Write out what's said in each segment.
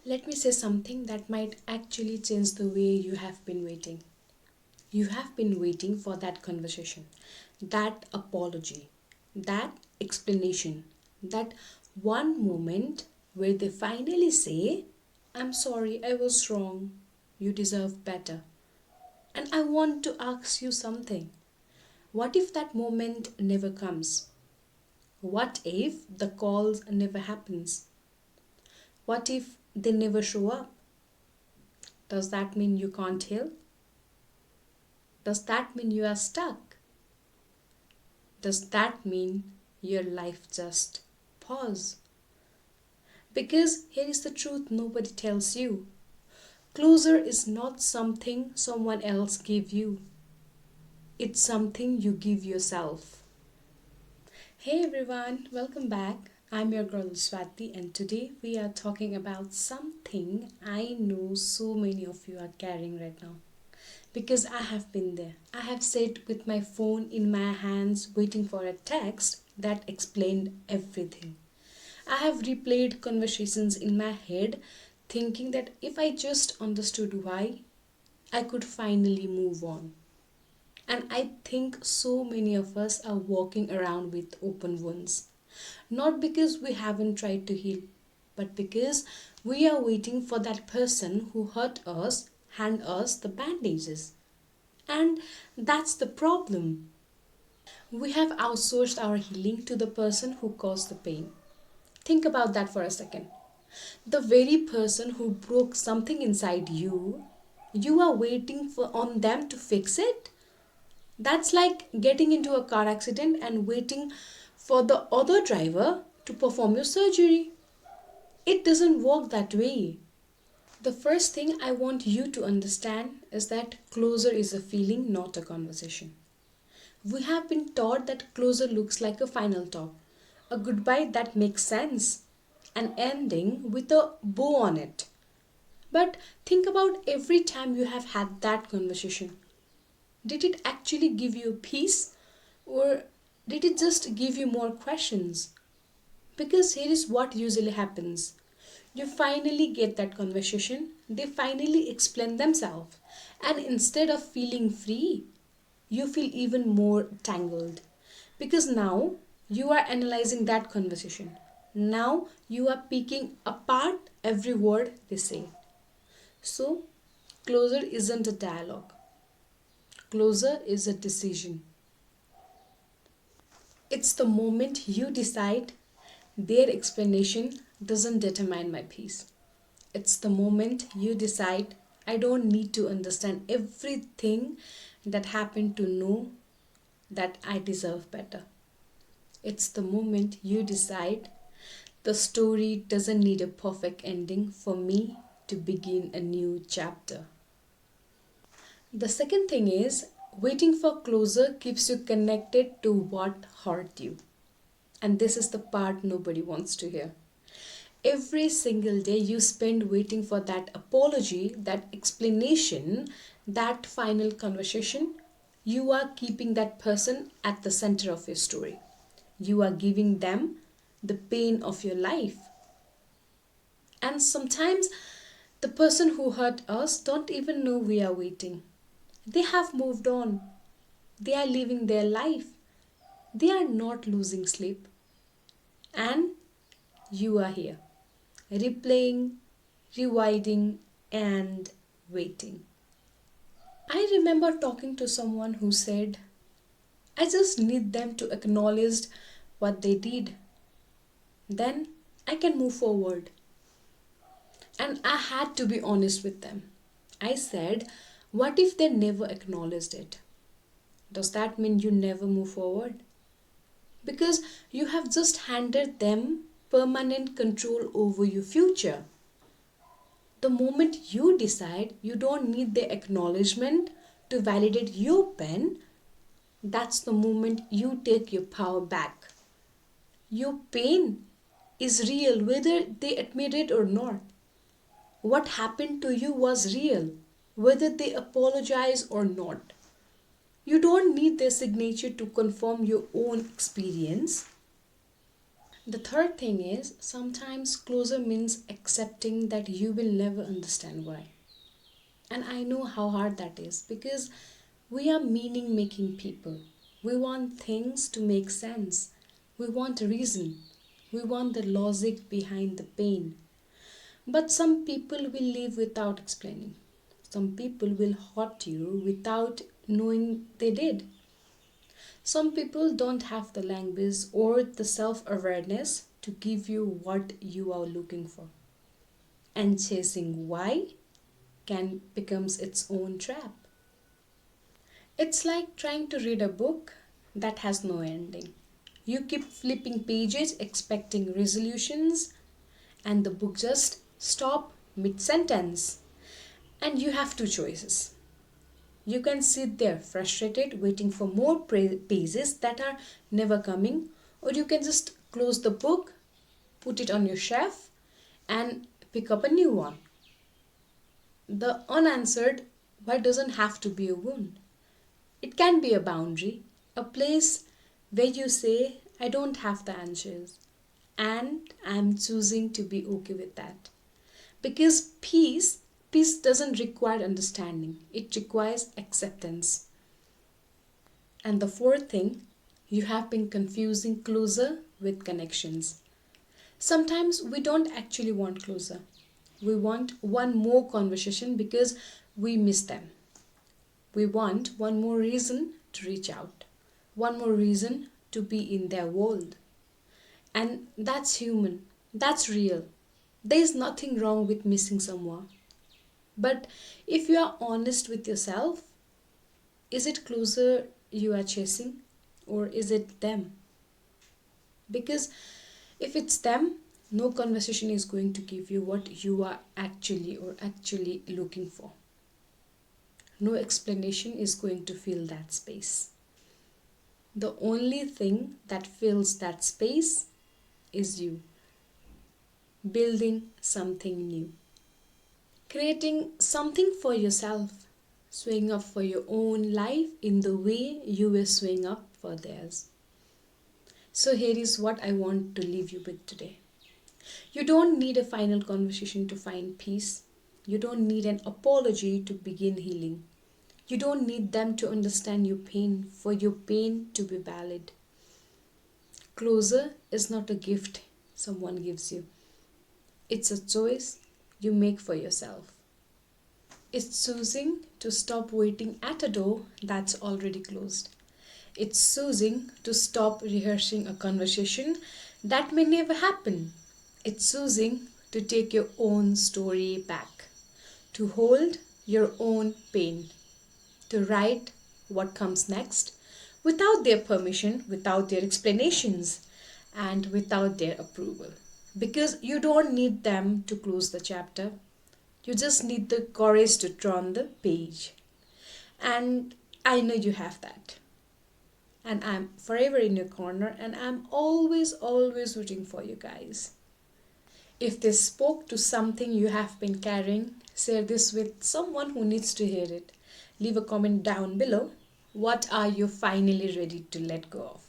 Let me say something that might actually change the way you have been waiting. You have been waiting for that conversation, that apology, that explanation, that one moment where they finally say, I'm sorry, I was wrong. You deserve better. And I want to ask you something. What if that moment never comes? What if the calls never happens? What if they never show up? Does that mean you can't heal? Does that mean you are stuck? Does that mean your life just pause? Because here is the truth nobody tells you. Closure is not something someone else gave you. It's something you give yourself. Hey everyone, welcome back. I'm your girl Swati and today we are talking about something I know so many of you are carrying right now. Because I have been there. I have sat with my phone in my hands waiting for a text that explained everything. I have replayed conversations in my head thinking that if I just understood why, I could finally move on. And I think so many of us are walking around with open wounds. Not because we haven't tried to heal, but because we are waiting for that person who hurt us hand us the bandages. And that's the problem. We have outsourced our healing to the person who caused the pain. Think about that for a second. The very person who broke something inside you, you are waiting for on them to fix it. That's like getting into a car accident and waiting for the other driver to perform your surgery. It doesn't work that way. The first thing I want you to understand is that closure is a feeling, not a conversation. We have been taught that closure looks like a final talk, a goodbye that makes sense, an ending with a bow on it. But think about every time you have had that conversation. Did it actually give you peace or did it just give you more questions? Because here is what usually happens. You finally get that conversation, they finally explain themselves, and instead of feeling free, you feel even more tangled. Because now you are analyzing that conversation. Now you are picking apart every word they say. So, closure isn't a dialogue, closure is a decision. It's the moment you decide their explanation doesn't determine my peace. It's the moment you decide I don't need to understand everything that happened to know that I deserve better. It's the moment you decide the story doesn't need a perfect ending for me to begin a new chapter. The second thing is waiting for closure keeps you connected to what hurt you. And this is the part nobody wants to hear. Every single day you spend waiting for that apology, that explanation, that final conversation, you are keeping that person at the center of your story. You are giving them the pain of your life. And sometimes the person who hurt us don't even know we are waiting. They have moved on. They are living their life. They are not losing sleep. And you are here, replaying, rewinding, and waiting. I remember talking to someone who said, I just need them to acknowledge what they did. Then I can move forward. And I had to be honest with them. I said, what if they never acknowledged it? Does that mean you never move forward? Because you have just handed them permanent control over your future. The moment you decide you don't need the acknowledgement to validate your pen, that's the moment you take your power back. Your pain is real whether they admit it or not. What happened to you was real whether they apologize or not. You don't need their signature to confirm your own experience. The third thing is sometimes closure means accepting that you will never understand why. And I know how hard that is because we are meaning making people. We want things to make sense. We want a reason. We want the logic behind the pain. But some people will live without explaining. Some people will hurt you without knowing they did. Some people don't have the language or the self awareness to give you what you are looking for. And chasing why can becomes its own trap. It's like trying to read a book that has no ending. You keep flipping pages expecting resolutions and the book just stop mid sentence. And you have two choices. You can sit there frustrated waiting for more pages that are never coming, or you can just close the book, put it on your shelf and pick up a new one. The unanswered why doesn't have to be a wound. It can be a boundary, a place where you say, I don't have the answers, and I'm choosing to be okay with that. Because peace doesn't require understanding, it requires acceptance. And the fourth thing, you have been confusing closer with connections. Sometimes we don't actually want closer. We want one more conversation because we miss them. We want one more reason to reach out, one more reason to be in their world. And that's human, that's real. There is nothing wrong with missing someone. But if you are honest with yourself, is it closer you are chasing or is it them? Because if it's them, no conversation is going to give you what you are actually looking for. No explanation is going to fill that space. The only thing that fills that space is you building something new, creating something for yourself, showing up for your own life in the way you were showing up for theirs. So, here is what I want to leave you with today. You don't need a final conversation to find peace. You don't need an apology to begin healing. You don't need them to understand your pain for your pain to be valid. Closure is not a gift someone gives you, it's a choice you make for yourself. It's choosing to stop waiting at a door that's already closed. It's choosing to stop rehearsing a conversation that may never happen. It's choosing to take your own story back, to hold your own pain, to write what comes next without their permission, without their explanations, and without their approval. Because you don't need them to close the chapter, you just need the courage to turn the page. And I know you have that. And I'm forever in your corner, and I'm always rooting for you guys. If this spoke to something you have been carrying, share this with someone who needs to hear it. Leave a comment down below. What are you finally ready to let go of?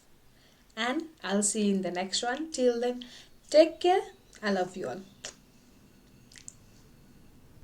And I'll see you in the next one. Till then, take care. I love you all.